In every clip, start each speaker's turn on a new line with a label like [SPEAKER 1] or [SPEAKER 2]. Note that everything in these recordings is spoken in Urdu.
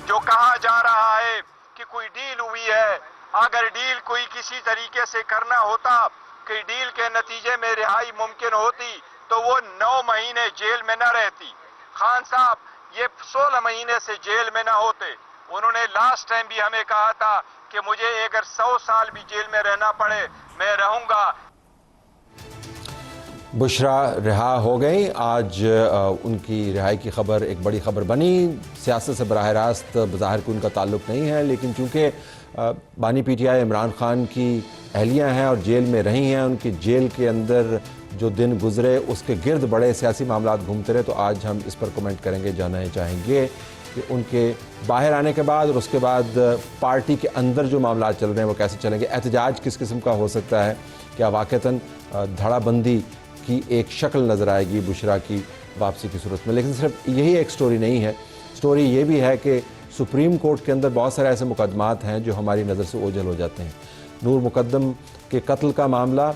[SPEAKER 1] جو کہا جا رہا ہے کہ کوئی ڈیل ہوئی ہے، اگر ڈیل کوئی کسی طریقے سے کرنا ہوتا کہ ڈیل کے نتیجے میں رہائی ممکن ہوتی تو وہ 9 مہینے جیل میں نہ رہتی۔ خان صاحب یہ 16 مہینے سے جیل میں نہ ہوتے۔ انہوں نے لاسٹ ٹائم بھی ہمیں کہا تھا کہ مجھے اگر 100 سال بھی جیل میں رہنا پڑے میں رہوں گا۔
[SPEAKER 2] بشرا رہا ہو گئی۔ آج ان کی رہائی کی خبر ایک بڑی خبر بنی۔ سیاست سے براہ راست بظاہر کوئی ان کا تعلق نہیں ہے، لیکن چونکہ بانی پی ٹی آئی عمران خان کی اہلیہ ہیں اور جیل میں رہی ہیں، ان کی جیل کے اندر جو دن گزرے اس کے گرد بڑے سیاسی معاملات گھومتے رہے، تو آج ہم اس پر کمنٹ کریں گے، جاننا چاہیں گے کہ ان کے باہر آنے کے بعد اور اس کے بعد پارٹی کے اندر جو معاملات چل رہے ہیں وہ کیسے چلیں گے، احتجاج کس قسم کا ہو سکتا ہے، کیا واقعتاً دھڑا بندی کی ایک شکل نظر آئے گی بشرا کی واپسی کی صورت میں۔ لیکن صرف یہی ایک سٹوری نہیں ہے، سٹوری یہ بھی ہے کہ سپریم کورٹ کے اندر بہت سارے ایسے مقدمات ہیں جو ہماری نظر سے اوجھل ہو جاتے ہیں۔ نور مقدم کے قتل کا معاملہ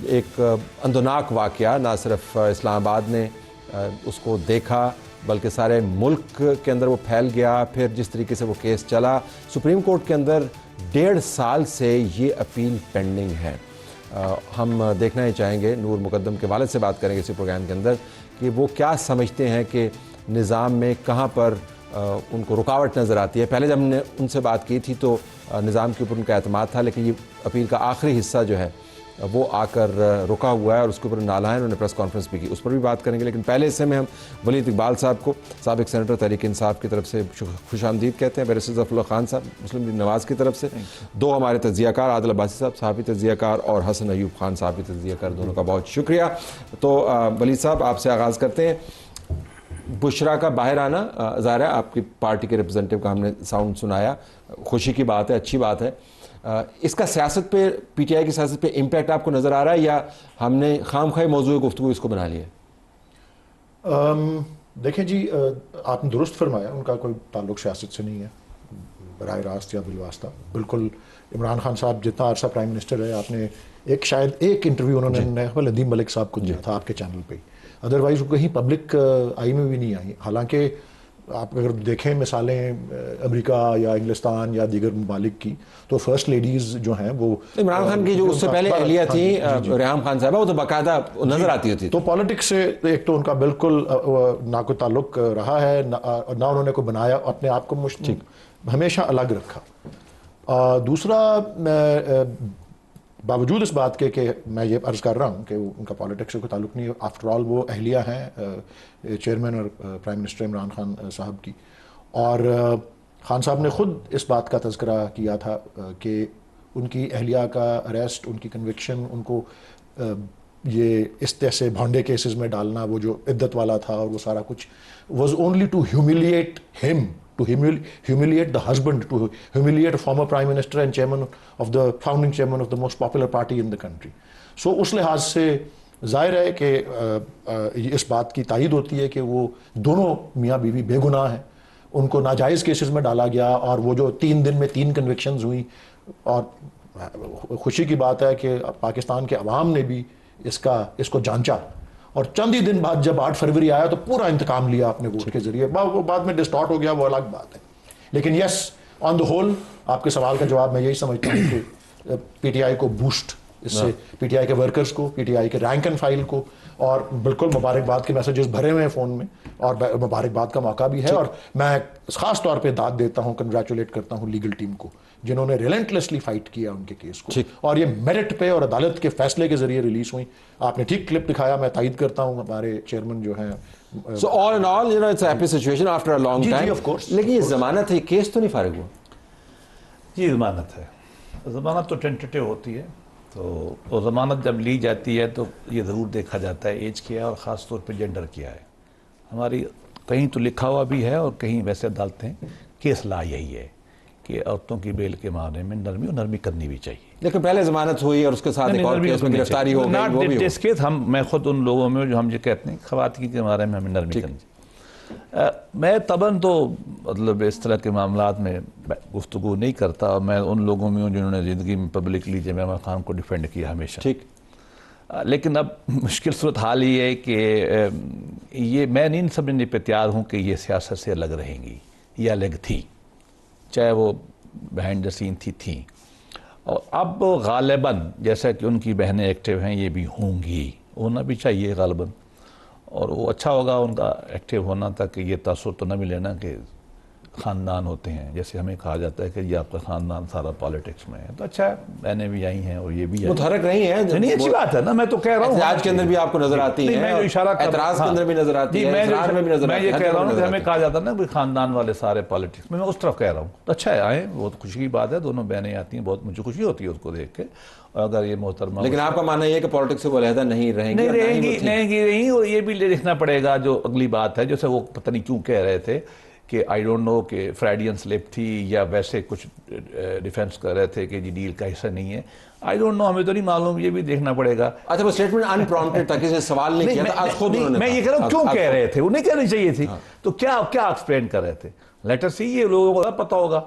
[SPEAKER 2] ایک اندوناک واقعہ، نہ صرف اسلام آباد نے اس کو دیکھا بلکہ سارے ملک کے اندر وہ پھیل گیا۔ پھر جس طریقے سے وہ کیس چلا، سپریم کورٹ کے اندر 1.5 سال سے یہ اپیل پینڈنگ ہے۔ ہم دیکھنا ہی چاہیں گے، نور مقدم کے والد سے بات کریں گے اسی پروگرام کے اندر، کہ وہ کیا سمجھتے ہیں کہ نظام میں کہاں پر ان کو رکاوٹ نظر آتی ہے۔ پہلے جب ہم نے ان سے بات کی تھی تو نظام کے اوپر ان کا اعتماد تھا، لیکن یہ اپیل کا آخری حصہ جو ہے وہ آ کر رکا ہوا ہے اور اس کے اوپر نالائن انہوں نے پریس کانفرنس بھی کی، اس پر بھی بات کریں گے۔ لیکن پہلے حصے میں ہم ولید اقبال صاحب کو، سابق سینیٹر تحریک انصاف کی طرف سے خوش آمدید کہتے ہیں، بیرسٹر ظفر اللہ خان صاحب مسلم لیگ نواز کی طرف سے، 2 ہمارے تجزیہ کار، عادل عباسی صاحب صحافی تجزیہ کار اور حسن ایوب خان صحافی تجزیہ کار، دونوں کا بہت شکریہ۔ تو ولید صاحب آپ سے آغاز کرتے ہیں۔ بشرا کا باہر آنا، ظاہر ہے آپ کی پارٹی کے ریپرزینٹیو کا ہم نے ساؤنڈ سنایا، خوشی کی بات ہے، اچھی بات ہے۔ اس کا سیاست پہ، پی ٹی آئی کی سیاست پہ امپیکٹ آپ کو نظر آ رہا ہے یا ہم نے خام خواہ موضوع گفتگو اس کو بنا لیا؟
[SPEAKER 3] دیکھیں جی، آپ نے درست فرمایا، ان کا کوئی تعلق سیاست سے نہیں ہے براہ راست یا بالواسطہ۔ بالکل عمران خان صاحب جتنا عرصہ پرائم منسٹر ہے، آپ نے شاید ایک انٹرویو انہوں نے ندیم ملک صاحب کو دیا تھا آپ کے چینل پہ، ادروائز وہ کہیں پبلک آئی میں بھی نہیں آئی۔ حالانکہ آپ اگر دیکھیں مثالیں امریکہ یا انگلستان یا دیگر ممالک کی، تو فرسٹ لیڈیز جو ہیں وہ
[SPEAKER 2] عمران خان کی جو اس سے پہلے اہلیہ تھیں ریحام خان صاحبہ، وہ تو باقاعدہ نظر آتی ہوتی،
[SPEAKER 3] تو پالیٹکس سے ایک تو ان کا بالکل نہ کوئی تعلق رہا ہے، نہ انہوں نے کوئی بنایا، اپنے آپ کو ہمیشہ الگ رکھا۔ دوسرا، باوجود اس بات کے کہ میں یہ عرض کر رہا ہوں کہ ان کا پالیٹکس سے کوئی تعلق نہیں ہے، آفٹر آل وہ اہلیہ ہیں چیئرمین اور پرائم منسٹر عمران خان صاحب کی، اور خان صاحب نے خود اس بات کا تذکرہ کیا تھا کہ ان کی اہلیہ کا اریسٹ، ان کی کنوکشن، ان کو یہ اس طرح سے بھونڈے کیسز میں ڈالنا، وہ جو عدت والا تھا اور وہ سارا کچھ، واز اونلی ٹو ہیوملیٹ ہم، to humiliate the husband, to humiliate a former prime minister and chairman of the founding chairman of the most popular party in the country. So اس لحاظ سے ظاہر ہے کہ اس بات کی تائید ہوتی ہے کہ وہ دونوں میاں بیوی بے گناہ ہیں، ان کو ناجائز کیسز میں ڈالا گیا، اور وہ جو 3 دن میں 3 کنوکشنز ہوئیں، اور خوشی کی بات ہے کہ پاکستان کے عوام نے بھی اس کو جانچا، اور چند ہی دن بعد جب 8 فروری آیا تو پورا انتقام لیا اپنے ووٹ کے ذریعے۔ وہ بعد میں ڈسٹارٹ ہو گیا، وہ الگ بات ہے، لیکن یس، آن دا ہول آپ کے سوال کا جواب میں یہی سمجھتا ہوں کہ پی ٹی آئی کو بوسٹ، اس سے پی ٹی آئی کے ورکرز کو، پی ٹی آئی کے رینک اینڈ فائل کو، اور بالکل مبارکباد کے میسیجز بھرے ہوئے ہیں فون میں، اور مبارکباد کا موقع بھی ہے، اور میں خاص طور پہ داد دیتا ہوں، کنگریچولیٹ کرتا ہوں لیگل ٹیم کو جنہوں نے ریلنٹلیسلی فائٹ کیا ان کے کیس کو، اور یہ میرٹ پہ اور عدالت کے فیصلے کے ذریعے ریلیز ہوئی۔ آپ نے ٹھیک کلپ دکھایا، میں تائید کرتا ہوں، ہمارے چیئرمین جو ہیں۔
[SPEAKER 2] So all in all, it's a happy situation after a long time.
[SPEAKER 3] of course.
[SPEAKER 2] لیکن یہ ضمانت ہے، کیس تو نہیں فارغ ہوا؟
[SPEAKER 4] جی ضمانت ہے، ضمانت تو ٹینٹیٹیو ہوتی ہے، تو وہ ضمانت جب لی جاتی ہے تو یہ ضرور دیکھا جاتا ہے ایج کیا ہے اور خاص طور پہ جینڈر کیا ہے۔ ہماری کہیں تو لکھا ہوا بھی ہے اور کہیں ویسے عدالتیں کیس لا یہی ہے کہ عورتوں کی بیل کے معاملے میں نرمی کرنی بھی چاہیے،
[SPEAKER 2] لیکن پہلے ضمانت ہوئی اور اس کے ساتھ ایک اور کیس میں گرفتاری ہو گئی، وہ بھی
[SPEAKER 4] اس کیس میں خود ان لوگوں میں جو ہم یہ کہتے ہیں خواتین کے بارے میں ہمیں نرمی کرنی چاہیے۔ میں طبعاً تو مطلب اس طرح کے معاملات میں گفتگو نہیں کرتا، اور میں ان لوگوں میں ہوں جنہوں نے زندگی میں پبلکلی جب عمران خان کو ڈیفینڈ کیا ہمیشہ،
[SPEAKER 2] ٹھیک،
[SPEAKER 4] لیکن اب مشکل صورتحال یہ ہے کہ یہ میں نہیں سمجھنے پہ تیار ہوں کہ یہ سیاست سے الگ رہیں گی یا الگ تھی۔ چاہے وہ بہائنڈ دا سین تھیں. اور اب غالباً جیسا کہ ان کی بہنیں ایکٹیو ہیں یہ بھی ہوں گی, ہونا بھی چاہیے غالباً, اور وہ اچھا ہوگا ان کا ایکٹیو ہونا, تاکہ یہ تاثر تو نہ ملے نا کہ خاندان ہوتے ہیں, جیسے ہمیں کہا جاتا ہے کہ یہ آپ کا خاندان سارا پالیٹکس میں ہے. تو اچھا ہے, بہنیں بھی آئی ہیں اور یہ بھی
[SPEAKER 2] متحرک رہی ہیں,
[SPEAKER 4] نہیں اچھی بات ہے نا, میں تو کہہ رہا ہوں
[SPEAKER 2] احتجاج کے اندر بھی آپ کو نظر آتی ہیں, اعتراض کے اندر بھی نظر آتی ہے, اصرار میں بھی نظر آتی ہے.
[SPEAKER 4] میں یہ کہہ رہا ہوں کہ ہمیں کہا جاتا ہے نا کہ خاندان والے سارے پالیٹکس میں اس طرف کہہ رہا ہوں. تو اچھا ہے, آئیں, بہت خوشی کی بات ہے, دونوں بہنیں آتی ہیں, بہت مجھے خوشی ہوتی ہے اس کو دیکھ کے. اگر یہ محترمہ,
[SPEAKER 2] لیکن آپ کا ماننا یہ ہے کہ پالیٹکس سے وہ علیحدہ نہیں رہیں
[SPEAKER 4] گی, اور یہ بھی دیکھنا پڑے گا. جو اگلی بات ہے, جیسے وہ پتہ نہیں کیوں کہہ رہے تھے کہ آئی ڈونٹ نو کہ فرائیڈین سلپ تھی یا ویسے کچھ ڈیفینس کر رہے تھے کہ جی ڈیل کا حصہ نہیں ہے. آئی ڈونٹ نو, ہمیں تو نہیں معلوم, یہ بھی دیکھنا پڑے گا.
[SPEAKER 2] اچھا, وہ اسٹیٹمنٹ ان پرومپٹڈ تھا, کسی نے سوال نہیں کیا تھا, آج خود انہوں نے.
[SPEAKER 4] میں یہ کہہ رہا ہوں کیوں کہہ رہے تھے, انہیں کہنی چاہیے تھی. تو کیا ایکسپلین کر رہے تھے, لیٹر سی, یہ لوگوں کو پتہ ہوگا,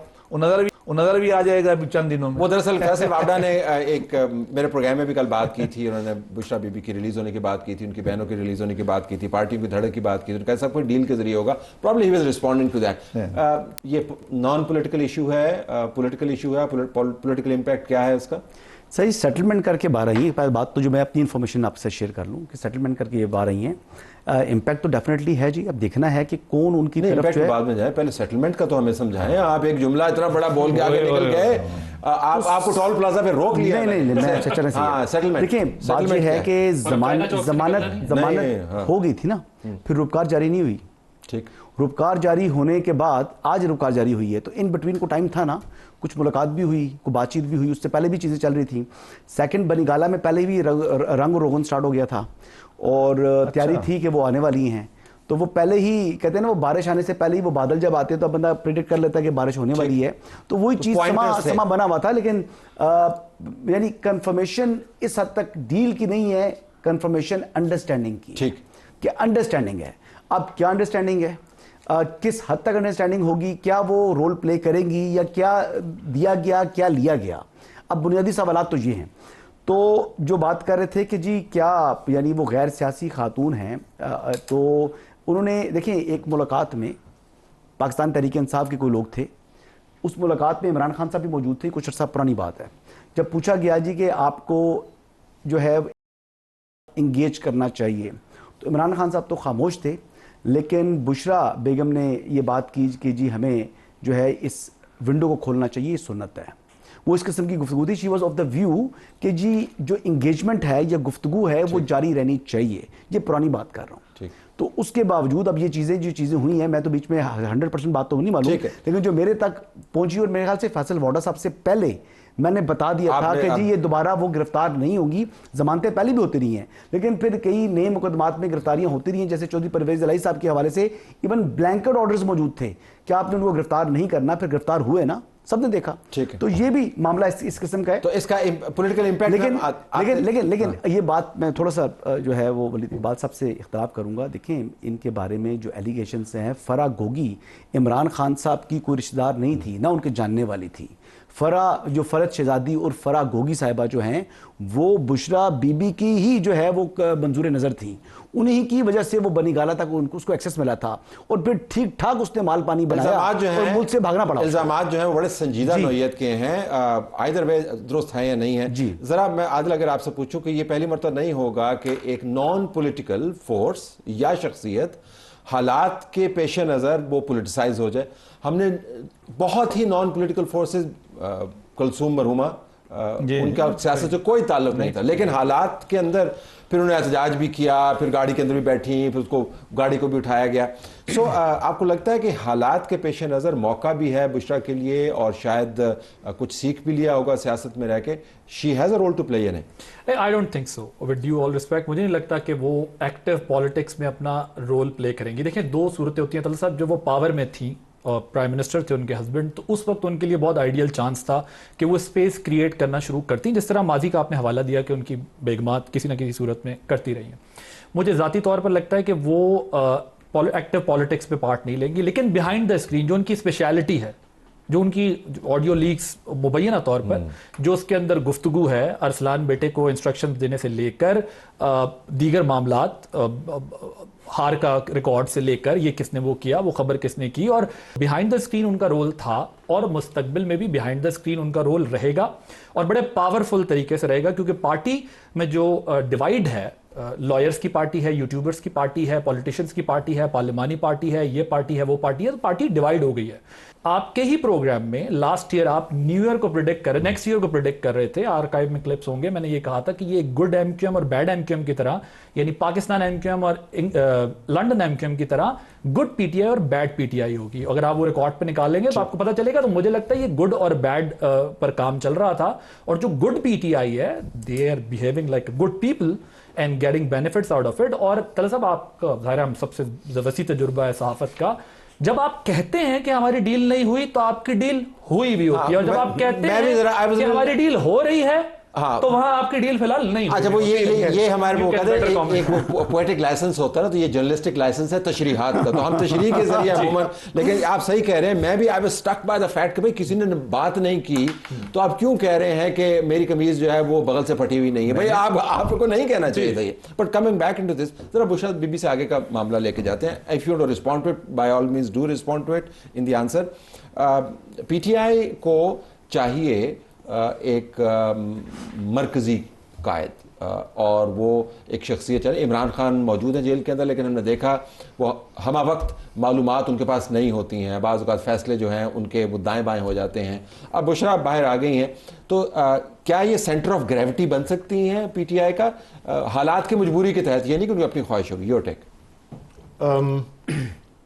[SPEAKER 4] نظر بھی آ جائے گا ابھی چند دنوں میں.
[SPEAKER 2] وہ دراصل فیصل وابڈا نے ایک میرے پروگرام میں بھی کل بات کی تھی, انہوں نے بشرا بی بی کی ریلیز ہونے کی بات کی تھی, ان کی بہنوں کی ریلیز ہونے کی بات کی تھی, پارٹی کی دھڑک کی بات کی تھی, کیسا کوئی ڈیل کے ذریعے ہوگا. Probably he was responding to that. یہ نان پولیٹیکل ایشو ہے, پولیٹیکل ایشو ہے, پولیٹیکل امپیکٹ کیا ہے اس کا؟
[SPEAKER 5] صحیح, سیٹلمنٹ کر کے باہر آئی ہیں. بات تو جو میں اپنی انفارمیشن آپ سے شیئر کر لوں کہ سیٹلمنٹ کر کے یہ باہر آئی ہیں. امپیکٹ تو ڈیفینیٹلی ہے جی. اب دیکھنا ہے کہ کون ان کی طرف
[SPEAKER 2] جو ہے, بعد میں جائے, پہلے سیٹلمنٹ کا تو ہمیں سمجھائیں. آپ ایک جملہ اتنا بڑا بول کے آگے نکل گئے, آپ کو ٹول پلازا پہ روک لیا.
[SPEAKER 5] نہیں, میں دیکھیں بات یہ ہے کہ ضمانت ہو گئی تھی نا, پھر روپکار جاری نہیں ہوئی.
[SPEAKER 2] ٹھیک,
[SPEAKER 5] روپکار جاری ہونے کے بعد آج روپکار جاری ہوئی ہے, تو ان بٹوین کو ٹائم تھا نا, کچھ ملاقات بھی ہوئی, کوئی بات چیت بھی ہوئی, اس سے پہلے بھی چیزیں چل رہی تھیں. سیکنڈ بنی گالا میں پہلے بھی رنگ و روغن سٹارٹ ہو گیا تھا, اور تیاری تھی کہ وہ آنے والی ہیں. تو وہ پہلے ہی کہتے ہیں نا, وہ بارش آنے سے پہلے ہی وہ بادل جب آتے ہیں تو بندہ پریڈکٹ کر لیتا ہے کہ بارش ہونے والی ہے. تو وہی چیز سما بنا ہوا تھا, لیکن یعنی کنفرمیشن اس حد تک ڈیل کی نہیں ہے, کنفرمیشن انڈرسٹینڈنگ کی.
[SPEAKER 2] ٹھیک,
[SPEAKER 5] کہ انڈرسٹینڈنگ ہے. اب کیا انڈرسٹینڈنگ ہے, کس حد تک انڈرسٹینڈنگ ہوگی, کیا وہ رول پلے کریں گی, یا کیا دیا گیا کیا لیا گیا. اب بنیادی سوالات تو یہ ہیں. تو جو بات کر رہے تھے کہ جی کیا یعنی وہ غیر سیاسی خاتون ہیں, تو انہوں نے دیکھیں ایک ملاقات میں پاکستان تحریک انصاف کے کوئی لوگ تھے, اس ملاقات میں عمران خان صاحب بھی موجود تھے. کچھ عرصہ پرانی بات ہے, جب پوچھا گیا جی کہ آپ کو جو ہے انگیج کرنا چاہیے, تو عمران خان صاحب تو خاموش تھے, لیکن بشرا بیگم نے یہ بات کی کہ جی ہمیں جو ہے اس ونڈو کو کھولنا چاہیے, یہ سنت ہے. وہ اس قسم کی گفتگو تھی. She was of the view کہ جی جو انگیجمنٹ ہے یا گفتگو ہے وہ جاری رہنی چاہیے. یہ پرانی بات کر رہا ہوں. تو اس کے باوجود اب یہ چیزیں ہوئی ہیں, میں تو بیچ میں 100% بات تو نہیں معلوم, لیکن جو میرے تک پہنچی, اور میرے خیال سے فیصل وارڈا صاحب سے پہلے میں نے بتا دیا تھا کہ جی یہ دوبارہ وہ گرفتار نہیں ہوگی. ضمانتیں پہلے بھی ہوتی رہی ہیں, لیکن پھر کئی نئے مقدمات میں گرفتاریاں ہوتی رہی ہیں, جیسے چودھری پرویز الہی صاحب کے حوالے سے ایون بلینکٹ آرڈرز موجود تھے کہ آپ نے ان کو گرفتار نہیں کرنا, پھر گرفتار ہوئے نا, سب نے دیکھا. تو یہ بھی معاملہ اس قسم کا ہے.
[SPEAKER 2] تو اس کا پولیٹیکل امپیکٹ,
[SPEAKER 5] لیکن یہ بات میں تھوڑا سا جو ہے وہ بات سب سے اختلاف کروں گا. دیکھیں ان کے بارے میں جو ایلیگیشنز ہیں, فرا گوگی عمران خان صاحب کی کوئی رشتہ دار نہیں تھی, نہ ان کے جاننے والی تھی. جو فرد شہزادی اور فرا گوگی صاحبہ جو ہیں وہ بشرا بی بی کی ہی جو ہے وہ منظور نظر تھیں, انہی کی وجہ سے وہ بنی گالا تک اس کو ایکسس ملا تھا, اور پھر ٹھیک ٹھاک اس نے مال پانی بنایا اور ملک سے بھاگنا پڑا.
[SPEAKER 2] الزامات جو ہیں وہ بڑے سنجیدہ نوعیت کے ہیں, آئیدر وے درست ہیں یا نہیں ہیں. ذرا میں عادل اگر آپ سے پوچھوں کہ یہ پہلی مرتبہ نہیں ہوگا کہ ایک نان پولیٹیکل فورس یا شخصیت حالات کے پیش نظر وہ پولیٹیسائز ہو جائے. ہم نے بہت ہی نان پولیٹیکل فورسز, کلثوم مرحومہ, ان کا سیاست سے کوئی تعلق نہیں تھا, لیکن حالات کے اندر پھر انہوں نے احتجاج بھی کیا, پھر گاڑی کے اندر بھی بیٹھی, پھر اس کو گاڑی کو بھی اٹھایا گیا. سو آپ کو لگتا ہے کہ حالات کے پیش نظر موقع بھی ہے بشرا کے لیے, اور شاید کچھ سیکھ بھی لیا ہوگا سیاست میں رہ کے, she has a role to play یا نہیں؟
[SPEAKER 6] I don't think so, with due all respect, مجھے نہیں لگتا کہ وہ ایکٹیو پالیٹکس میں اپنا رول پلے کریں گی. دیکھیں دو صورتیں ہوتی ہیں طلعت صاحب, جو وہ پاور میں تھیں اور پرائم منسٹر تھے ان کے ہسبینڈ, تو اس وقت ان کے لیے بہت آئیڈیل چانس تھا کہ وہ اسپیس کریٹ کرنا شروع کرتی, جس طرح ماضی کا آپ نے حوالہ دیا کہ ان کی بیگمات کسی نہ کسی صورت میں کرتی رہی ہیں. مجھے ذاتی طور پر لگتا ہے کہ وہ ایکٹیو پالیٹکس پہ پارٹ نہیں لیں گی, لیکن بیہائنڈ دا اسکرین جو ان کی اسپیشلٹی ہے, جو ان کی آڈیو لیکس مبینہ طور پر جو اس کے اندر گفتگو ہے, ارسلان بیٹے کو انسٹرکشن دینے سے لے کر دیگر معاملات ہار کا ریکارڈ سے لے کر یہ کس نے وہ کیا، وہ خبر کس نے کی، اور بیہائنڈ دا اسکرین ان کا رول تھا اور مستقبل میں بھی بیہائنڈ دا اسکرین ان کا رول رہے گا اور بڑے پاورفل طریقے سے رہے گا، کیونکہ پارٹی میں جو ڈیوائیڈ ہے، لائرز کی پارٹی ہے، یوٹیوبرز کی پارٹی ہے، پولیٹیشینز کی پارٹی ہے، پارلیمانی پارٹی ہے، یہ پارٹی ہے، وہ پارٹی ہے، تو پارٹی ڈیوائیڈ ہو گئی ہے. آپ کے ہی پروگرام میں لاسٹ ایئر آپ نیو ایئر کو پریڈکٹ کر رہے، نیکسٹ ایئر کو پریڈکٹ کر رہے تھے، آرکائیو میں کلپس ہوں گے، میں نے یہ کہا تھا کہ یہ گڈ ایم کیو ایم اور بیڈ ایم کیو ایم کی طرح، یعنی پاکستان ایم کیو ایم اور لنڈن ایم کیو ایم کی طرح گڈ پی ٹی آئی اور بیڈ پی ٹی آئی ہوگی. اگر آپ وہ ریکارڈ پہ نکال لیں گے تو آپ کو پتہ چلے گا. تو مجھے لگتا ہے یہ گڈ اور بیڈ پر کام چل رہا تھا، اور جو گڈ پی ٹی آئی ہے they are behaving like good people and getting benefits out of it. اور طلعت صاحب آپ کا ظاہر ہم سب سے وسیع تجربہ ہے صحافت کا، جب آپ کہتے ہیں کہ ہماری ڈیل نہیں ہوئی تو آپ کی ڈیل ہوئی بھی ہوتی ہے، اور جب آپ کہتے ہیں کہ ہماری ڈیل ہو رہی ہے تو وہاں آپ کی ڈیل فی الحال نہیں.
[SPEAKER 2] اچھا، وہ یہ ہمارے وہ کہتے ہیں ایک پوئٹک لائسنس ہوتا ہے نا، تو یہ جرنلسٹک لائسنس ہے تشریحات کا، تو ہم تشریح کے ذریعے عموماً، لیکن آپ صحیح کہہ رہے ہیں، میں بھی I was stuck by the fact کہ بھائی کسی نے بات نہیں کی تو آپ کیوں کہہ رہے ہیں کہ میری قمیض جو ہے وہ بغل سے پھٹی ہوئی نہیں ہے. بھائی آپ کو نہیں کہنا چاہیے تھا یہ. But coming back into this, ذرا بشرا بی بی سے آگے کا معاملہ لے کے جاتے ہیں. If you do respond to it by all means do respond to it in the answer. P T I کو چاہیے ایک مرکزی قائد، اور وہ ایک شخصیت ہے. عمران خان موجود ہیں جیل کے اندر، لیکن ہم نے دیکھا وہ ہمہ وقت معلومات ان کے پاس نہیں ہوتی ہیں، بعض اوقات فیصلے جو ہیں ان کے وہ دائیں بائیں ہو جاتے ہیں. اب بشرا باہر آ گئی ہیں، تو کیا یہ سینٹر آف گریوٹی بن سکتی ہیں پی ٹی آئی کا حالات کی مجبوری کے تحت؟ یہ نہیں کہ ان کی اپنی خواہش ہوگی. Your take.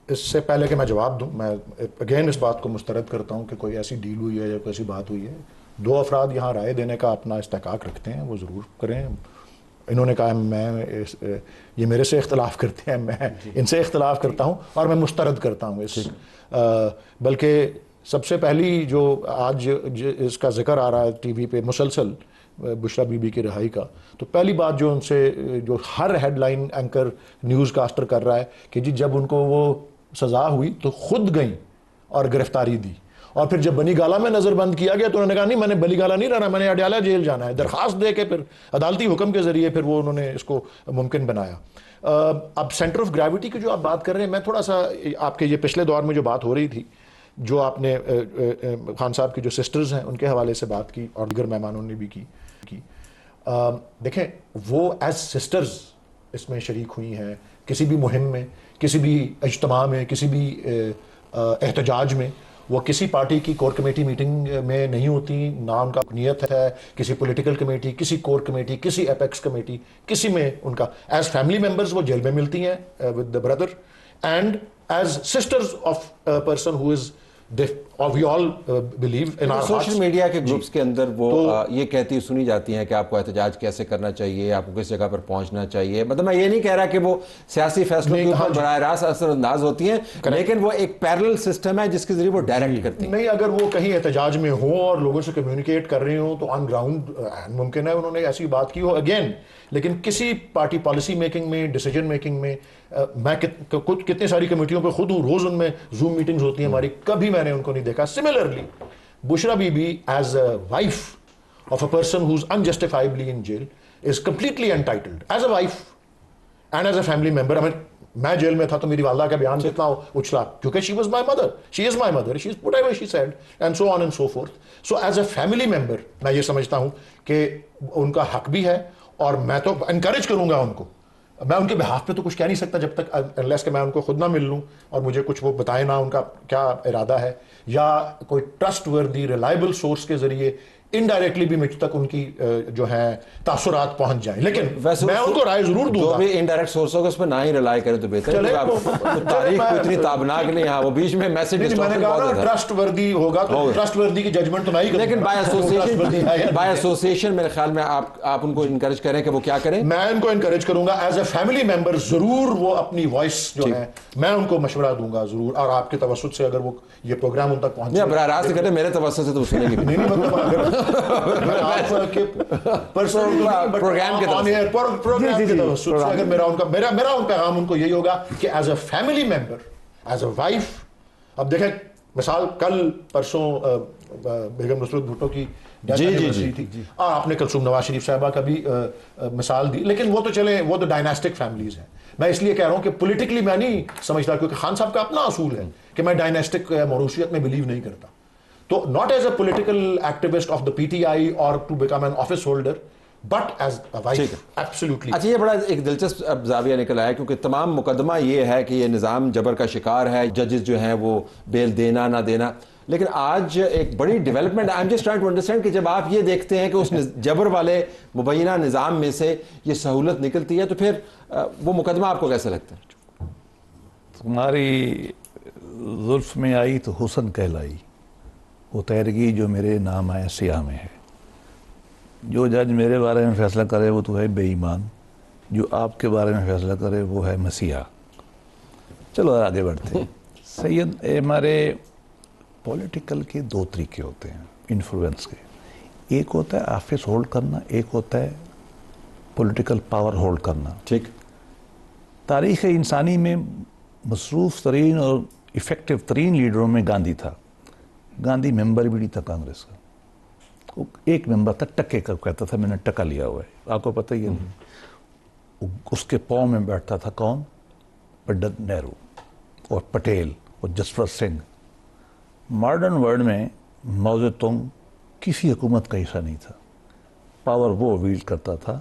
[SPEAKER 3] اس سے پہلے کہ میں جواب دوں، میں اگین اس بات کو مسترد کرتا ہوں کہ کوئی ایسی ڈیل ہوئی ہے یا کوئی ایسی بات ہوئی ہے. دو افراد یہاں رائے دینے کا اپنا استحقاق رکھتے ہیں، وہ ضرور کریں. انہوں نے کہا یہ میرے سے اختلاف کرتے ہیں، میں ان سے اختلاف کرتا ہوں اور میں مسترد کرتا ہوں اس. بلکہ سب سے پہلی جو آج اس کا ذکر آ رہا ہے ٹی وی پہ مسلسل بشرا بی بی کی رہائی کا، تو پہلی بات جو ان سے جو ہر headline anchor newscaster کر رہا ہے کہ جی جب ان کو وہ سزا ہوئی تو خود گئیں اور گرفتاری دی، اور پھر جب بنی گالہ میں نظر بند کیا گیا تو انہوں نے کہا نہیں میں نے بلی گالہ نہیں رہنا، میں نے اڈیالہ جیل جانا ہے. درخواست دے کے پھر عدالتی حکم کے ذریعے پھر وہ انہوں نے اس کو ممکن بنایا. اب سینٹر آف گریوٹی کی جو آپ بات کر رہے ہیں، میں تھوڑا سا آپ کے یہ پچھلے دور میں جو بات ہو رہی تھی، جو آپ نے خان صاحب کی جو سسٹرز ہیں ان کے حوالے سے بات کی اور دیگر مہمانوں نے بھی کی. دیکھیں وہ ایز سسٹرز اس میں شریک ہوئی ہیں، کسی بھی مہم میں، کسی بھی اجتماع میں، کسی بھی احتجاج میں. وہ کسی پارٹی کی کور کمیٹی میٹنگ میں نہیں ہوتی، نہ ان کا نیت ہے کسی پولیٹیکل کمیٹی، کسی کور کمیٹی، کسی ایپیکس کمیٹی، کسی میں ان کا ایز فیملی ممبرز وہ جیل میں ملتی ہیں with the brother, and as sisters of person who is we all believe in our hearts.
[SPEAKER 2] Social media کے گروپس کے اندر وہ یہ کہتی سنی جاتی ہیں کہ آپ کو احتجاج کیسے کرنا چاہیے، آپ کو کس جگہ پر پہنچنا چاہیے. مطلب میں یہ نہیں کہہ رہا کہ وہ سیاسی فیصلوں کے اوپر براہ راست اثر انداز ہوتی ہیں، لیکن وہ ایک پیرلل سسٹم ہے جس کے ذریعے وہ ڈائریکٹ کرتی ہیں.
[SPEAKER 3] نہیں، اگر وہ کہیں احتجاج میں ہوں اور لوگوں سے کمیونیکیٹ کر رہی ہوں تو آن گراؤنڈ ممکن ہے انہوں نے ایسی بات کی ہو اگین. لیکن کسی پارٹی پالیسی میکنگ میں، ڈیسیجن میکنگ میں، میں کتنی ساری کمیٹیوں پہ خود ہوں، روز ان میں زوم میٹنگز ہوتی ہیں ہماری، کبھی میں نے ان کو نہیں دیکھا. Similarly Bushra Bibi as a wife of a person who is unjustifiably in jail is completely entitled as a wife and as a family member. میں جیل میں تھا تو میری والدہ کا بیان کتنا اچھلا، کیونکہ she was my mother, she is my mother, she is what ever she said and so on and so forth. So as a family member میں یہ سمجھتا ہوں کہ ان کا حق بھی ہے، اور میں تو انکریج کروں گا ان کو. میں ان کے بہاف پہ تو کچھ کہہ نہیں سکتا جب تک انلیس کہ میں ان کو خود نہ مل لوں اور مجھے کچھ وہ بتائے نہ ان کا کیا ارادہ ہے، یا کوئی ٹرسٹ وردی ریلائبل سورس کے ذریعے انڈائریکٹلی بھی مجھ تک ان کی جو ہے تاثرات پہنچ جائیں. لیکن میں ان کو رائے ضرور دوں گا.
[SPEAKER 2] جو بھی انڈائریکٹ سورس ہوگا اس پہ نہ ہی ریلائی کریں تو بہتر ہے. تاریخ کو اتنی تابناک نہیں، ہاں وہ بیچ میں میسج ڈسٹورشن بہت ہوتا ہے.
[SPEAKER 3] ٹرسٹ وردی ہوگا تو ٹرسٹ وردی کی ججمنٹ تو نہیں کروں،
[SPEAKER 2] لیکن بائی ایسوسیشن میرے خیال میں آپ ان کو انکریج کریں کہ وہ کیا کریں.
[SPEAKER 3] میں ان کو انکریج کروں گا ایز اے فیملی ممبر، ضرور وہ اپنی وائس جو ہے میں ان کو مشورہ دوں گا ضرور. اور آپ کے توسط سے اگر وہ یہ پروگرام ان تک پہنچے،
[SPEAKER 2] براہ راست کریں، میرے توسط سے تو سنیں گے
[SPEAKER 3] نہیں، مطلب پروگرام کے توسط سے اگر میرا ان پیغام ان کو یہی ہوگا کہ as a family member, as a wife. اب دیکھیں مثال کل پرسوں بیگم نصرت بھٹو کی جی تھی، آپ نے کلثوم نواز شریف صاحبہ کا بھی مثال دی، لیکن وہ تو چلیں وہ تو ڈائناسٹک فیملیز ہیں. میں اس لیے کہہ رہا ہوں کہ پولیٹیکلی میں نہیں سمجھتا, کیونکہ خان صاحب کا اپنا اصول ہے کہ میں ڈائنیسٹک موروثیت میں بلیو نہیں کرتا. تو not as a political activist of the P T I اور to become an office holder, but as a wife absolutely.
[SPEAKER 2] اچھا, یہ بڑا ایک دلچسپ زاویہ نکل آیا, کیونکہ تمام مقدمہ یہ ہے کہ یہ نظام جبر کا شکار ہے, ججز جو ہیں وہ بیل دینا نہ دینا. لیکن آج ایک بڑی development, I am just trying to understand کہ جب آپ یہ دیکھتے ہیں کہ اس جبر والے مبینہ نظام میں سے یہ سہولت نکلتی ہے, تو پھر وہ مقدمہ آپ کو کیسا لگتا ہے؟
[SPEAKER 4] تمہاری زلف میں آئی تو حسن کہلائی, وہ تیرگی جو میرے نام آئے سیاہ میں ہے. جو جج میرے بارے میں فیصلہ کرے وہ تو ہے بے ایمان, جو آپ کے بارے میں فیصلہ کرے وہ ہے مسیحا. چلو آگے بڑھتے ہیں. سید, ہمارے پولیٹیکل کے دو طریقے ہوتے ہیں انفلوئنس کے. ایک ہوتا ہے آفس ہولڈ کرنا, ایک ہوتا ہے پولیٹیکل پاور ہولڈ کرنا.
[SPEAKER 2] ٹھیک.
[SPEAKER 4] تاریخ انسانی میں مصروف ترین اور ایفیکٹو ترین لیڈروں میں گاندھی تھا. گاندھی ممبر بھی نہیں تھا کانگریس کا, وہ ایک ممبر تھا, ٹکے کا کہتا تھا میں نے ٹکا لیا ہوا ہے, آپ کو پتہ ہی ہے. اس کے پاؤں میں بیٹھتا تھا کون؟ پنڈت نہرو اور پٹیل اور جسونت سنگھ. ماڈرن ورلڈ میں ماؤ زے تونگ کسی حکومت کا حصہ نہیں تھا, پاور وہ ویلڈ کرتا تھا.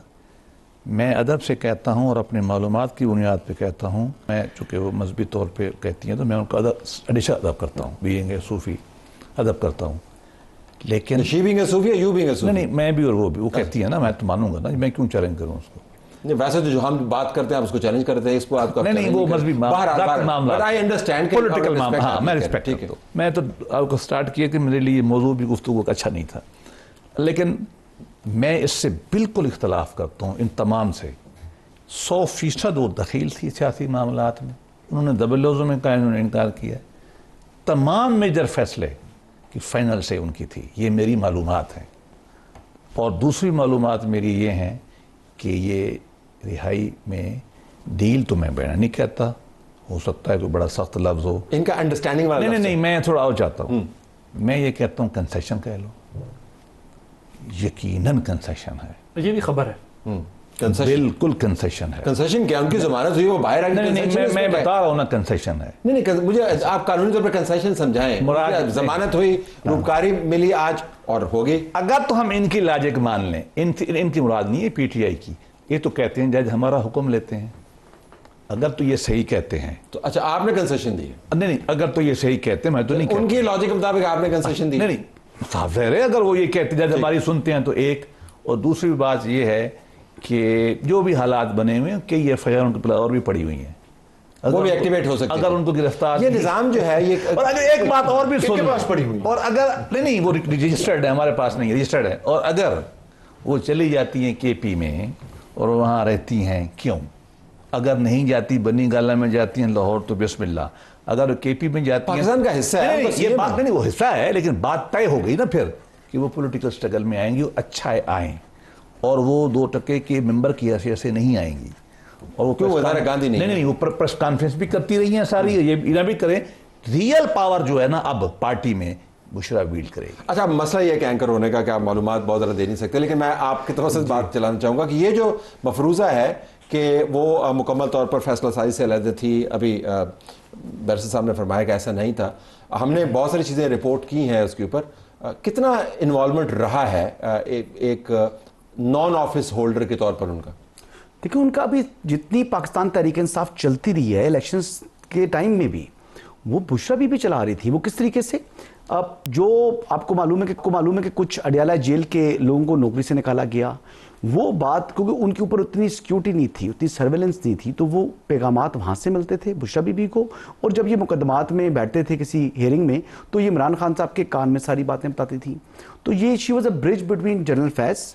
[SPEAKER 4] میں ادب سے کہتا ہوں اور اپنے معلومات کی بنیاد پہ کہتا ہوں, میں چونکہ وہ مذہبی طور پہ کہتی ہیں تو میں ان کا ہمیشہ ادب کرتا ہوں, بینگ اے صوفی ادب کرتا ہوں. لیکن
[SPEAKER 2] شی بینگ اے صوفی, یو بینگ اے صوفی.
[SPEAKER 4] نہیں, میں بھی اور وہ بھی, وہ کہتی ہے نا, میں تو مانوں گا نا, میں کیوں چیلنج کروں اس کو.
[SPEAKER 2] ویسے تو جو ہم بات کرتے ہیں آپ اس کو چیلنج کرتے ہیں, اس کو آپ کا
[SPEAKER 4] نہیں, وہ مذہبی معاملات,
[SPEAKER 2] آئی انڈرسٹینڈ
[SPEAKER 4] پولیٹیکل معاملہ. ہاں, میں ریسپیکٹ کرتا ہوں. میں تو آپ کو سٹارٹ کیا کہ میرے لیے موضوع بھی گفتگو کا اچھا نہیں تھا, لیکن میں اس سے بالکل اختلاف کرتا ہوں ان تمام سے. 100% وہ دخیل تھی سیاسی معاملات میں, انہوں نے دبل لفظوں میں کہا, انہوں نے انکار کیا. تمام میجر فیصلے کی فائنل سے ان کی تھی, یہ میری معلومات ہیں. اور دوسری معلومات میری یہ ہیں کہ یہ رہائی میں ڈیل تو میں بیان نہیں کہتا, ہو سکتا ہے کوئی بڑا سخت لفظ ہو,
[SPEAKER 2] ان کا انڈرسٹینڈنگ والا.
[SPEAKER 4] نہیں, میں تھوڑا اور چاہتا ہوں. میں یہ کہتا ہوں کنسیشن کہہ لو, یقیناً کنسیشن ہے.
[SPEAKER 6] یہ بھی خبر ہے,
[SPEAKER 4] بالکل کنسیشن ہے.
[SPEAKER 2] کنسیشن کیا ان کی ضمانت ہوئی, وہ باہر آ گئی.
[SPEAKER 4] نہیں, میں بتا رہا ہوں نا کنسیشن ہے.
[SPEAKER 2] نہیں, مجھے آپ قانونی طور پر کنسیشن سمجھائیں. ضمانت ہوئی, روپکاری ملی آج اور ہوگی.
[SPEAKER 4] اگر تو ہم ان کی لاجک مان لیں, ان کی مراد نہیں ہے پی ٹی آئی کی. یہ تو کہتے ہیں جج ہمارا حکم لیتے ہیں. اگر تو یہ صحیح کہتے ہیں
[SPEAKER 2] تو اچھا آپ نے کنسیشن دی ہے.
[SPEAKER 4] نہیں, اگر تو یہ صحیح کہتے ہیں, میں تو نہیں کہتا.
[SPEAKER 2] ان کی لاجک کے مطابق آپ نے کنسیشن دی.
[SPEAKER 4] نہیں, صاف ظاہر ہے اگر وہ یہ کہتے ہیں جج ہماری سنتے ہیں تو ایک. اور دوسری بات یہ ہے کہ جو بھی حالات بنے ہوئے ہیں کہ یہ FIR ان کے اور بھی پڑی ہوئی ہیں,
[SPEAKER 2] وہ بھی ایکٹیویٹ ہو سکتے ہیں.
[SPEAKER 4] اگر ان کو گرفتار,
[SPEAKER 2] یہ نظام جو ہے یہ.
[SPEAKER 4] اور اگر ایک بات اور بھی
[SPEAKER 3] کے پاس پڑی ہوئی,
[SPEAKER 4] اور اگر نہیں وہ رجسٹرڈ ہے, ہمارے پاس نہیں رجسٹرڈ ہے, اور اگر وہ چلی جاتی ہیں KP میں اور وہاں رہتی ہیں, کیوں؟ اگر نہیں جاتی بنی گالا میں جاتی ہیں لاہور تو بسم اللہ. اگر KP میں جاتی ہیں,
[SPEAKER 2] پاکستان کا حصہ ہے,
[SPEAKER 4] یہ بات نہیں, وہ حصہ ہے, لیکن بات طے ہو گئی نا پھر کہ وہ پولیٹیکل سٹرگل میں آئیں گی, وہ اچھا آئیں, اور وہ 2% کے ممبر کی حیثیت سے نہیں آئیں گی. اور وہ
[SPEAKER 2] وزارت گاندھی
[SPEAKER 4] نہیں, وہ پریس کانفرنس بھی کرتی رہی ہیں ساری, یہ بھی کریں. ریئل پاور جو ہے نا اب پارٹی میں بشرا ویلڈ کرے گی.
[SPEAKER 2] اچھا, مسئلہ یہ کہ اینکر ہونے کا کہ آپ معلومات بہت زیادہ دے نہیں سکتے, لیکن میں آپ کی طرف سے بات چلانا چاہوں گا کہ یہ جو مفروضہ ہے کہ وہ مکمل طور پر فیصلہ سازی سے علیحدہ تھی. ابھی بیرسٹر صاحب نے فرمایا کہ ایسا نہیں تھا. ہم نے بہت ساری چیزیں رپورٹ کی ہیں اس کے اوپر. کتنا انوالومنٹ رہا ہے ایک نان آفس ہولڈر کے طور پر ان کا؟
[SPEAKER 5] دیکھیں, ان کا ابھی جتنی پاکستان تحریک انصاف چلتی رہی ہے الیکشنز کے ٹائم میں بھی, وہ بشرا بھی چلا رہی تھی. وہ کس طریقے سے, اب جو آپ کو معلوم ہے کہ کچھ اڈیالہ جیل کے لوگوں کو نوکری سے نکالا گیا, وہ بات کیونکہ ان کے اوپر اتنی سیکیورٹی نہیں تھی, اتنی سرویلنس نہیں تھی, تو وہ پیغامات وہاں سے ملتے تھے بشرا بی بی کو. اور جب یہ مقدمات میں بیٹھتے تھے کسی ہیئرنگ میں, تو یہ عمران خان صاحب کے کان میں ساری باتیں بتاتی تھیں. تو یہ she was a bridge between general Faiz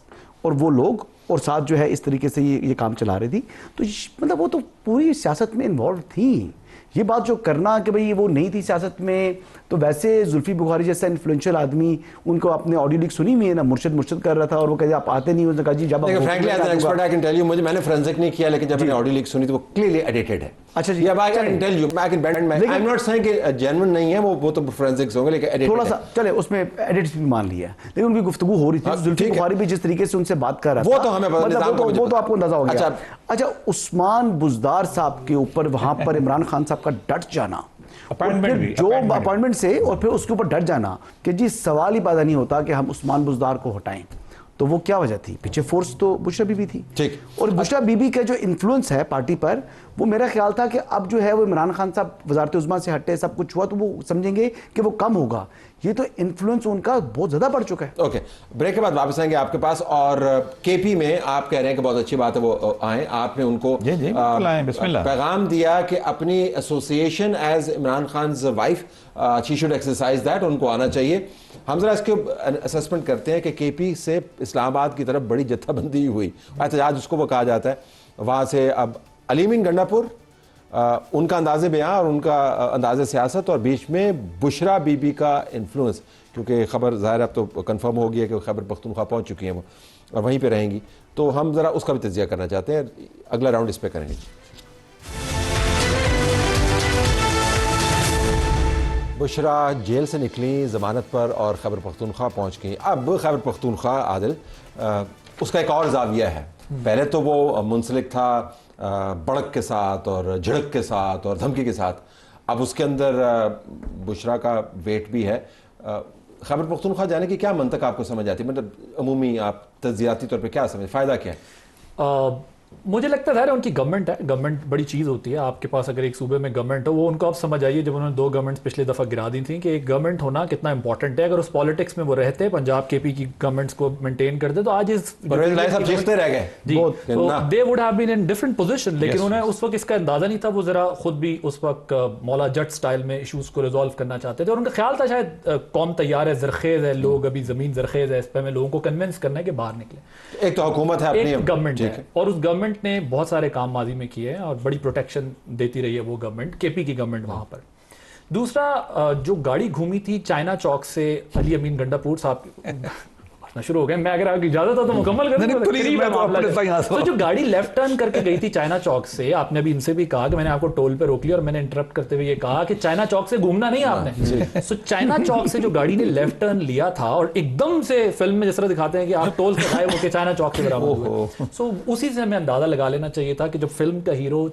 [SPEAKER 5] اور وہ لوگ, اور ساتھ جو ہے اس طریقے سے یہ کام چلا رہی تھی. تو مطلب وہ تو پوری سیاست میں انوالو تھیں. یہ بات جو کرنا کہ بھئی وہ نہیں تھی سیاست میں, تو ویسے زلفی بخاری جیسا انفلوئنشل آدمی, ان کو آپ نے آڈیو لیک سنی ہوئی ہے نا, مرشد کر رہا تھا اور وہ کہتے آپ آتے نہیں, اس نے کہا جی جب
[SPEAKER 2] frankly as an expert I can tell you, میں نے فرینزک نہیں کیا, لیکن جب میں نے آڈیو لیک سنی تو وہ کلیئرلی ایڈیٹڈ ہے.
[SPEAKER 5] اچھا جی،
[SPEAKER 2] I can tell you, I can bet, I'm not saying کہ genuine نہیں ہے وہ تو forensics ہوں گے لیکن edit
[SPEAKER 5] تھوڑا سا چلے اس میں ایڈٹس بھی مان لیا ہے، لیکن ان کی گفتگو ہو رہی تھی، زلفی بخاری بھی جس طریقے سے ان سے بات کر رہا تھا
[SPEAKER 2] وہ تو ہمیں
[SPEAKER 5] وہ تو آپ کو اندازہ ہو گیا۔ اچھا عثمان بزدار صاحب کے اوپر وہاں پر عمران خان صاحب کا ڈٹ جانا، جو اپوائنٹمنٹ سے اور پھر اس کے اوپر ڈٹ جانا کہ جی سوال ہی پیدا نہیں ہوتا کہ ہم عثمان بزدار کو ہٹائیں، تو وہ کیا وجہ تھی؟ پیچھے فورس تو بشرا بی بی تھی، اور بشرا بی بی کا جو انفلوئنس ہے پارٹی پر، وہ میرا خیال تھا کہ اب جو ہے وہ عمران خان صاحب وزارت عظمیٰ سے ہٹے، سب کچھ ہوا تو وہ سمجھیں گے کہ وہ کم ہوگا، یہ تو انفلوئنس ان کا بہت زیادہ بڑھ چکا ہے۔
[SPEAKER 2] اوکے، بریک کے بعد واپس آئیں گے آپ کے پاس، اور کے پی میں آپ کہہ رہے ہیں کہ بہت اچھی بات ہے وہ آئیں، آپ نے ان کو پیغام دیا کہ اپنی association as Imran Khan's wife she should exercise that, ان کو آنا چاہیے۔ ہم ذرا اس کے اسسمنٹ کرتے ہیں کہ کے پی سے اسلام آباد کی طرف بڑی جتھہ بندی ہوئی، احتجاج اس کو وہ کہا جاتا ہے، وہاں سے اب علی امین گنڈا پور ان کا انداز بیان اور ان کا انداز سیاست، اور بیچ میں بشرا بی بی کا انفلوئنس، کیونکہ خبر ظاہر اب تو کنفرم ہو گئی ہے کہ خیبر پختونخوا پہنچ چکی ہیں وہ اور وہیں پہ رہیں گی، تو ہم ذرا اس کا بھی تجزیہ کرنا چاہتے ہیں، اگلا راؤنڈ اس پہ کریں گے۔ بشرا جیل سے نکلی ضمانت پر اور خیبر پختونخوا پہنچ گئی۔ اب خیبر پختونخوا عادل اس کا ایک اور زاویہ ہے، پہلے تو وہ منسلک تھا بڑک کے ساتھ اور جھڑک کے ساتھ اور دھمکی کے ساتھ، اب اس کے اندر بشرا کا ویٹ بھی ہے۔ خیبر پختونخوا جانے کی کیا منطق آپ کو سمجھ آتی ہے؟ مطلب عمومی آپ تجزیاتی طور پہ کیا سمجھ، فائدہ کیا ہے؟
[SPEAKER 6] مجھے لگتا ہے ان کی گورنمنٹ ہے، گورنمنٹ بڑی چیز ہوتی ہے آپ کے پاس، اگر ایک صوبے میں گورنمنٹ ہو، وہ ان کو آپ سمجھ آئیے جب انہوں نے 2 گورنمنٹس پچھلے دفعہ گرا دی تھیں کہ ایک گورنمنٹ ہونا کتنا امپورٹنٹ ہے، اگر اس پالیٹکس میں وہ رہتے پنجاب کے پی کی گورنمنٹس کو مینٹین کرتے تو آج
[SPEAKER 2] چیختے رہ گئے،
[SPEAKER 6] they would have been in different position, لیکن انہیں اس وقت اس کا اندازہ نہیں تھا، وہ ذرا خود بھی اس وقت مولا جٹ سٹائل میں ایشوز کو ریزالو کرنا چاہتے تھے، اور ان کا خیال تھا شاید قوم تیار ہے، زرخیز ہے، لوگ ابھی زمین زرخیز ہے، اس پہ ہمیں لوگوں کو کنونس کرنا ہے کہ باہر نکلیں۔
[SPEAKER 2] ایک تو حکومت ہے،
[SPEAKER 6] ایک گورنمنٹ ہے، اور اس گورنمنٹ نے بہت سارے کام ماضی میں کیے ہیں اور بڑی پروٹیکشن دیتی رہی ہے وہ گورنمنٹ، کے پی کی گورنمنٹ وہاں پر۔ دوسرا جو گاڑی گھومی تھی چائنا چوک سے علی امین گنڈا پور صاحب شروع ہو گئے، میں اگر آپ کی اجازت ہو تو مکمل کر دوں۔ تو جو گاڑی لیفٹ ٹرن کر کے گئی تھی چائنا چوک سے، آپ نے ابھی ان سے بھی کہا کہ میں نے آپ کو ٹول پہ روک لیا، اور میں نے انٹرپٹ کرتے ہوئے یہ کہا کہ چائنا چوک سے گھومنا نہیں آپ نے، سو چائنا چوک سے جو گاڑی نے لیفٹ ٹرن لیا تھا اور ایک دم سے فلم میں جس طرح دکھاتے ہیں کہ آپ ٹول سے غائب ہو کے چائنا چوک سے برابر ہوئے، سو اسی سے ہمیں اندازہ لگا لینا چاہیے تھا کہ جب فلم کا ہیرو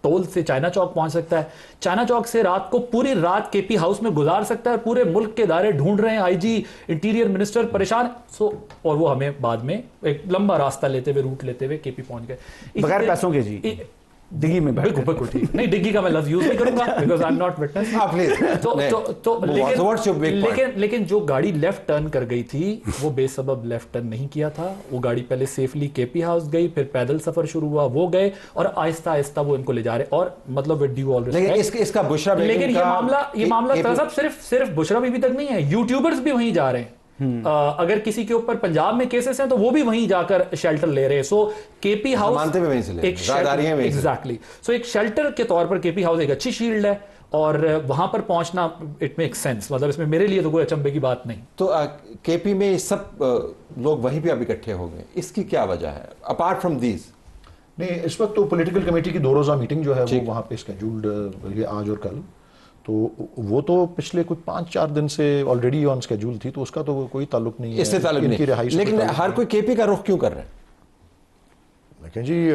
[SPEAKER 6] ٹول سے چائنا چوک پہنچ سکتا ہے، چائنا چوک سے رات کو پوری رات کے پی ہاؤس میں گزار سکتا ہے، پورے ملک کے ادارے ڈھونڈ رہے ہیں، آئی جی انٹیریئر منسٹر پریشان، اور وہ ہمیں بعد میں ایک لمبا راستہ لیتے ہوئے روٹ لیتے ہوئے کے پی پہنچ گئے
[SPEAKER 5] بغیر پیسوں کے، جی ڈگی میں
[SPEAKER 6] بالکل بالکل ٹھیک نہیں، ڈگی کا میں لفظ یوز نہیں کروں گا because I am not witness, لیکن جو گاڑی لیفٹ ٹرن کر گئی تھی وہ بے سبب لیفٹ ٹرن نہیں کیا تھا، وہ گاڑی پہلے سیفلی کے پی ہاؤس گئی، پھر پیدل سفر شروع ہوا، وہ گئے اور آہستہ آہستہ وہ ان کو لے جا رہے، اور مطلب
[SPEAKER 2] اس کا بشرا،
[SPEAKER 6] لیکن یہ معاملہ صرف بشرا بی بی تک نہیں ہے، یوٹیوبرز بھی وہیں جا رہے ہیں، اگر کسی کے اوپر پنجاب میں کیسز ہیں تو وہ بھی وہیں جا کر شیلٹر لے رہے ہیں، سو کے پی ہاؤس ایگزیکٹلی، سو ایک شیلٹر کے طور پر کے پی ہاؤس ایک اچھی شیلڈ ہے، اور وہاں پر پہنچنا اٹ میک سینس، مطلب اس میں میرے لیے تو کوئی اچنبے کی بات نہیں۔
[SPEAKER 2] تو کے پی میں سب لوگ وہیں پہ اب اکٹھے ہو گئے، اس کی کیا وجہ ہے اپارٹ فرام دیز؟
[SPEAKER 3] نہیں، اس وقت تو پولیٹیکل کمیٹی کی 2 روزہ میٹنگ جو ہے وہ وہاں پہ اسکیجولڈ ہے آج اور کل، تو وہ تو پچھلے کچھ 5-4 دن سے آلریڈی آن اسکیجول تھی، تو اس کا تو کوئی تعلق نہیں ہے،
[SPEAKER 2] اس سے تعلق نہیں، لیکن ہر کوئی کے پی کا رخ کیوں کر رہا ہے؟
[SPEAKER 3] لیکن جی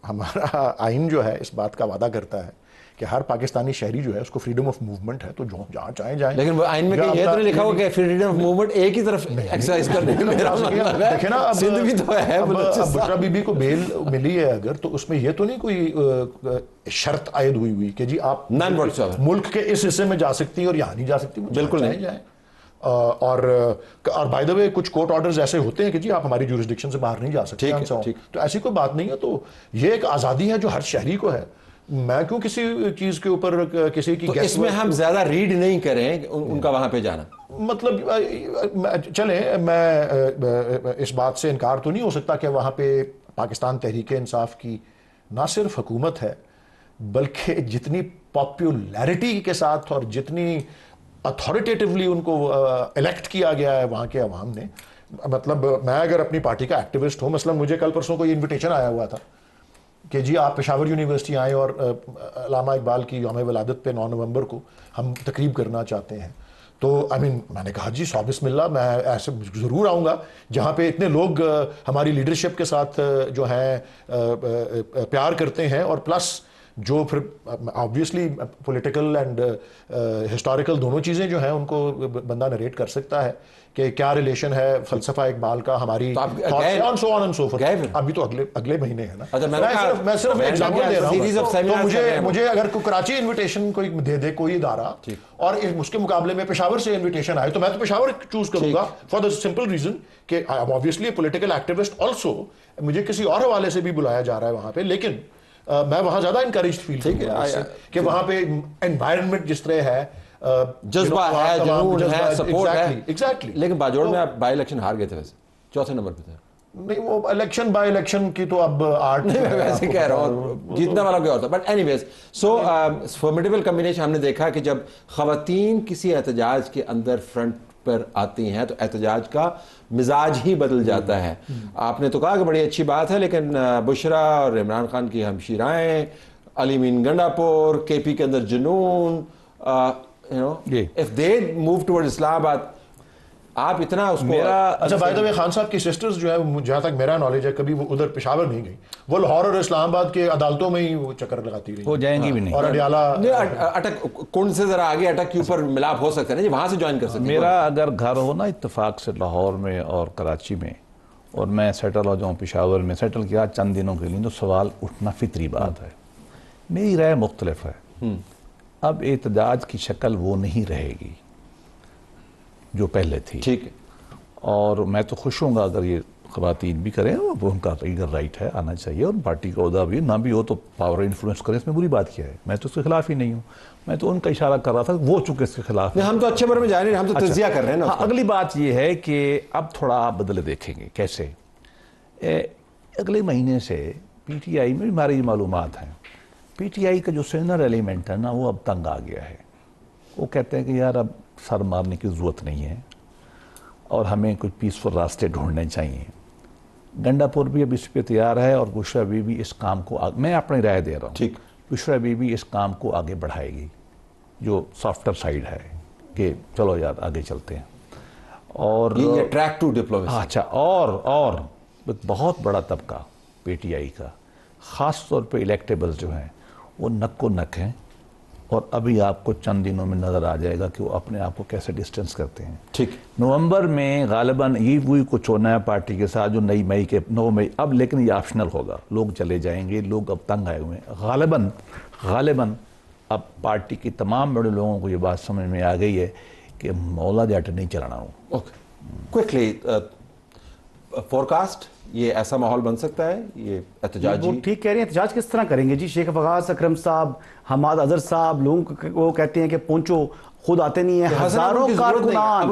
[SPEAKER 3] ہمارا آئین جو ہے اس بات کا وعدہ کرتا ہے کہ ہر پاکستانی شہری جو ہے اس کو فریڈم آف موومنٹ ہے، تو جہاں چاہیں جائیں،
[SPEAKER 2] لیکن وہ آئین میں یہ تو نہیں لکھا ہوا کہ فریڈم آف موومنٹ ایک ہی طرف ایکسرسائز کرنے کا میرا مطلب ہے، دیکھیں نا سندھ بھی تو ہے،
[SPEAKER 3] بشرا بی بی کو بیل ملی ہے اگر، تو اس میں یہ تو نہیں کوئی شرط عائد ہوئی کہ جی آپ ملک کے اس حصے میں جا سکتی اور یہاں نہیں جا سکتی،
[SPEAKER 2] بالکل نہیں
[SPEAKER 3] جائیں، اور بائی دا وے کچھ کورٹ آرڈرز ایسے ہوتے ہیں کہ جی آپ ہماری جورسڈکشن سے باہر نہیں جا سکتے، تو ایسی کوئی بات نہیں ہے، تو یہ ایک آزادی ہے جو ہر شہری کو ہے، میں کیوں کسی چیز کے اوپر کسی کی،
[SPEAKER 2] اس میں ہم زیادہ ریڈ نہیں کریں ان کا وہاں پہ جانا،
[SPEAKER 3] مطلب چلیں، میں اس بات سے انکار تو نہیں ہو سکتا کہ وہاں پہ پاکستان تحریک انصاف کی نہ صرف حکومت ہے بلکہ جتنی پاپولیرٹی کے ساتھ اور جتنی اتھارٹیٹیولی ان کو الیکٹ کیا گیا ہے وہاں کے عوام نے، مطلب میں اگر اپنی پارٹی کا ایکٹیوسٹ ہوں، مثلا مجھے کل پرسوں کو یہ انویٹیشن آیا ہوا تھا کہ جی آپ پشاور یونیورسٹی آئیں اور علامہ اقبال کی یوم ولادت پہ 9 نومبر کو ہم تقریب کرنا چاہتے ہیں. تو میں نے کہا جی بسم اللہ, میں ایسے ضرور آؤں گا جہاں پہ اتنے لوگ ہماری لیڈرشپ کے ساتھ جو ہیں پیار کرتے ہیں, اور پلس جو پھر آبویسلی پولیٹیکل اینڈ ہسٹوریکل دونوں چیزیں جو ہیں ان کو بندہ نریٹ کر سکتا ہے کہ کیا ریلیشن ہے فلسفہ اقبال کا ہماری, ابھی تو اگلے مہینے ہے نا. میں صرف ایگزامپل دے رہا ہوں. تو مجھے اگر کراچی انویٹیشن کوئی دے دے کوئی ادارہ اور اس کے مقابلے میں پشاور سے انویٹیشن آئے, تو میں تو پشاور چوز کروں گا فار دا سمپل ریزن کہ I am obviously a political activist also. مجھے کسی اور حوالے سے بھی بلایا جا رہا ہے وہاں پہ, لیکن میں وہاں زیادہ انکریج فیل کروں گا کہ وہاں پہ انوائرمنٹ جس طرح ہے,
[SPEAKER 2] جذبہ ہے, جنون ہے, سپورٹ ہے.
[SPEAKER 3] ایگزیکٹلی.
[SPEAKER 2] لیکن باجوڑ میں آپ بائی الیکشن ہار گئے تھے, ویسے 4تھے نمبر پہ تھے.
[SPEAKER 3] نہیں وہ الیکشن بائی الیکشن کی تو اب آرٹ
[SPEAKER 2] میں ویسے کہہ رہا ہوں, جیتنے والا کوئی اور تھا. But anyways, so formidable combination ہم نے دیکھا کہ جب خواتین کسی احتجاج کے اندر فرنٹ پر آتی ہیں تو احتجاج کا مزاج ہی بدل جاتا ہے. آپ نے تو کہا کہ بڑی اچھی بات ہے, لیکن بشرا اور عمران خان کی ہمشیرائیں, علی مین گنڈا پور, کے پی کے اندر جنون, if they move towards اسلام آباد, آپ اتنا اس کو.
[SPEAKER 3] اچھا بائی دا وے, خان صاحب کی سسٹرز جو ہے جہاں تک میرا نالج ہے کبھی وہ ادھر پشاور نہیں گئی, وہ لاہور اور اسلام آباد کے عدالتوں میں ہی وہ چکر لگاتی رہی.
[SPEAKER 4] وہ جائیں گی بھی نہیں.
[SPEAKER 3] اور اڈیالہ
[SPEAKER 2] اٹک کنڈ سے ذرا آگے اٹک کے اوپر ملاپ ہو سکتا ہے نا جی, وہاں سے جوائن کر سکتے ہیں.
[SPEAKER 4] میرا اگر گھر ہو نا اتفاق سے لاہور میں اور کراچی میں, اور میں سیٹل ہو جاؤں پشاور میں, سیٹل کیا چند دنوں کے لیے, تو سوال اٹھنا فطری بات ہے. میری رائے مختلف ہے. اب احتجاج کی شکل وہ نہیں رہے گی جو پہلے تھی.
[SPEAKER 2] ٹھیک ہے.
[SPEAKER 4] اور میں تو خوش ہوں گا اگر یہ خواتین بھی کریں, وہ ان کا لیگل رائٹ ہے, آنا چاہیے, اور پارٹی کا عہدہ بھی نہ بھی ہو تو پاور انفلوئنس کریں, اس میں بری بات کیا ہے. میں تو اس کے خلاف ہی نہیں ہوں, میں تو ان کا اشارہ کر رہا تھا, وہ چونکہ اس کے خلاف.
[SPEAKER 2] ہم تو اچھے بارے میں جا رہے ہیں, ہم تو تجزیہ کر رہے ہیں نا.
[SPEAKER 4] اگلی بات یہ ہے کہ اب تھوڑا آپ بدلے دیکھیں گے کیسے. اگلے مہینے سے پی ٹی آئی میں ہماری معلومات ہیں, پی ٹی آئی کا جو سینئر ایلیمنٹ ہے نا وہ اب تنگ آ گیا ہے. وہ کہتے ہیں کہ یار اب سر مارنے کی ضرورت نہیں ہے اور ہمیں کچھ پیسفل راستے ڈھونڈنے چاہیے. گنڈا پور بھی اب اس پہ تیار ہے, اور بشرا بی بھی اس کام کو میں اپنی رائے دے رہا ہوں.
[SPEAKER 2] ٹھیک.
[SPEAKER 4] بشرا بی بھی اس کام کو آگے بڑھائے گی, جو سافٹر سائیڈ ہے کہ چلو یار آگے چلتے ہیں. اور
[SPEAKER 2] یہ ٹریک ٹو ڈپلومیسی.
[SPEAKER 4] اچھا, اور ایک بہت بڑا طبقہ پی ٹی آئی کا, خاص طور پہ الیکٹیبلز جو ہیں وہ نک و نک ہیں, اور ابھی آپ کو چند دنوں میں نظر آ جائے گا کہ وہ اپنے آپ کو کیسے ڈسٹنس کرتے ہیں.
[SPEAKER 2] ٹھیک.
[SPEAKER 4] نومبر میں غالباً یہ وہی کچھ ہونا ہے پارٹی کے ساتھ جو 9 مئی اب, لیکن یہ آپشنل ہوگا, لوگ چلے جائیں گے, لوگ اب تنگ آئے ہوئے ہیں. غالباً اب پارٹی کی تمام بڑے لوگوں کو یہ بات سمجھ میں آ گئی ہے کہ مولا جاٹ نہیں چلانا ہوں.
[SPEAKER 2] اوکے, کوئکلی فورکاسٹ, یہ ایسا ماحول بن سکتا ہے یہ احتجاجی؟
[SPEAKER 5] وہ ٹھیک کہہ رہے ہیں, احتجاج کس طرح کریں گے جی؟ شیخ فغاث اکرم صاحب, حماد اظہر صاحب, لوگوں کو کہتے ہیں کہ پہنچو, خود آتے نہیں ہیں. ہزاروں کارکنان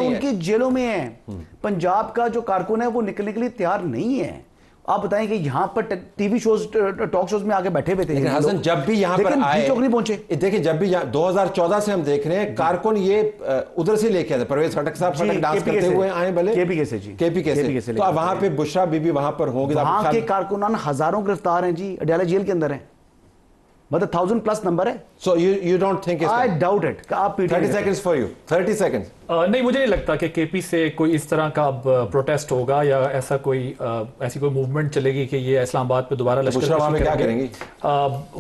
[SPEAKER 5] ان کی جیلوں میں ہیں. پنجاب کا جو کارکن ہے وہ نکلنے کے لیے تیار نہیں ہے. آپ بتائیں کہ یہاں پر T V shows, talk shows میں آگے بیٹھے ہوئے تھے.
[SPEAKER 2] لیکن حسن جب بھی یہاں پر آئے
[SPEAKER 5] نہیں پہنچے.
[SPEAKER 2] دیکھیں جب بھی 2014 سے ہم دیکھ رہے ہیں کارکن یہ ادھر سے لے کے آتے, پرویز خٹک صاحب خٹک ڈانس کرتے ہوئے آئے, بھلے
[SPEAKER 5] کے پی کے سے, جی
[SPEAKER 2] کے پی کے سے, تو وہاں پہ بشرا بی بی وہاں پر ہوں گے.
[SPEAKER 5] وہاں کے کارکنان ہزاروں گرفتار ہیں جی, اڈیالہ جیل کے اندر ہیں, مطلب 1000+ نمبر ہے.
[SPEAKER 2] So you don't think it's...
[SPEAKER 5] I doubt it.
[SPEAKER 2] 30 seconds for you. 30 seconds.
[SPEAKER 6] نہیں, مجھے نہیں لگتا کہ کے پی سے کوئی اس طرح کا اب پروٹیسٹ ہوگا یا ایسا ایسی کوئی موومنٹ چلے گی کہ یہ اسلام آباد پہ دوبارہ لشکر
[SPEAKER 2] کشی کیا کریں گی.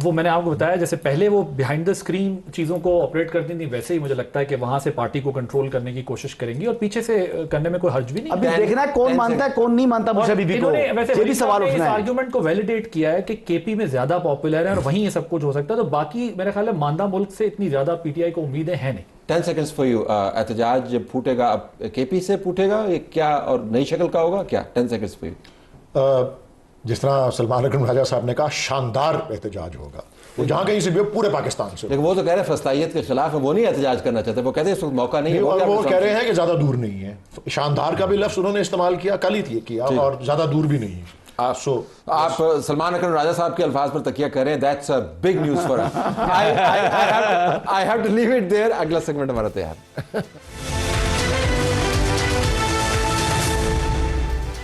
[SPEAKER 6] وہ میں نے آپ کو بتایا, جیسے پہلے وہ بیہائنڈ دا اسکرین چیزوں کو آپریٹ کرتی تھی, ویسے ہی مجھے لگتا ہے کہ وہاں سے پارٹی کو کنٹرول کرنے کی کوشش کریں گی, اور پیچھے سے کرنے میں کوئی حرج بھی نہیں.
[SPEAKER 5] ابھی دیکھنا ہے کون مانتا ہے کون نہیں مانتا. یہ بھی سوال اٹھنا ہے.
[SPEAKER 6] آرگومنٹ کو ویلیڈیٹ کیا ہے کہ کے پی میں زیادہ پاپولر ہے اور وہیں یہ سب کچھ ہو سکتا ہے, تو باقی میرے خیال ہے ماندہ ملک سے اتنی زیادہ پی ٹی آئی کو امیدیں ہیں نہیں.
[SPEAKER 2] 10 seconds for you. احتجاج جب پھوٹے گا اب کے پی سے پھوٹے گا کیا, اور نئی شکل کا ہوگا کیا؟ 10 seconds for you.
[SPEAKER 3] جس طرح سلمان اکرم راجہ صاحب نے کہا شاندار احتجاج ہوگا, وہ جہاں کہیں سے بھی پورے پاکستان سے.
[SPEAKER 2] لیکن وہ تو کہہ رہے ہیں فلسطینیت کے خلاف ہے, وہ نہیں احتجاج کرنا چاہتے, وہ کہتے ہیں اس وقت موقع نہیں ہے.
[SPEAKER 3] وہ کہہ رہے ہیں کہ زیادہ دور نہیں ہے. شاندار کا بھی لفظ انہوں نے استعمال کیا, کل ہی کیا, اور زیادہ دور بھی نہیں ہے.
[SPEAKER 2] آپ سلمان اکرم راجہ صاحب کے الفاظ پر تکیہ کریں, that's a big news for us. I have to leave it there. اگلا سیگمنٹ ہمارا تیار.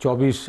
[SPEAKER 7] 24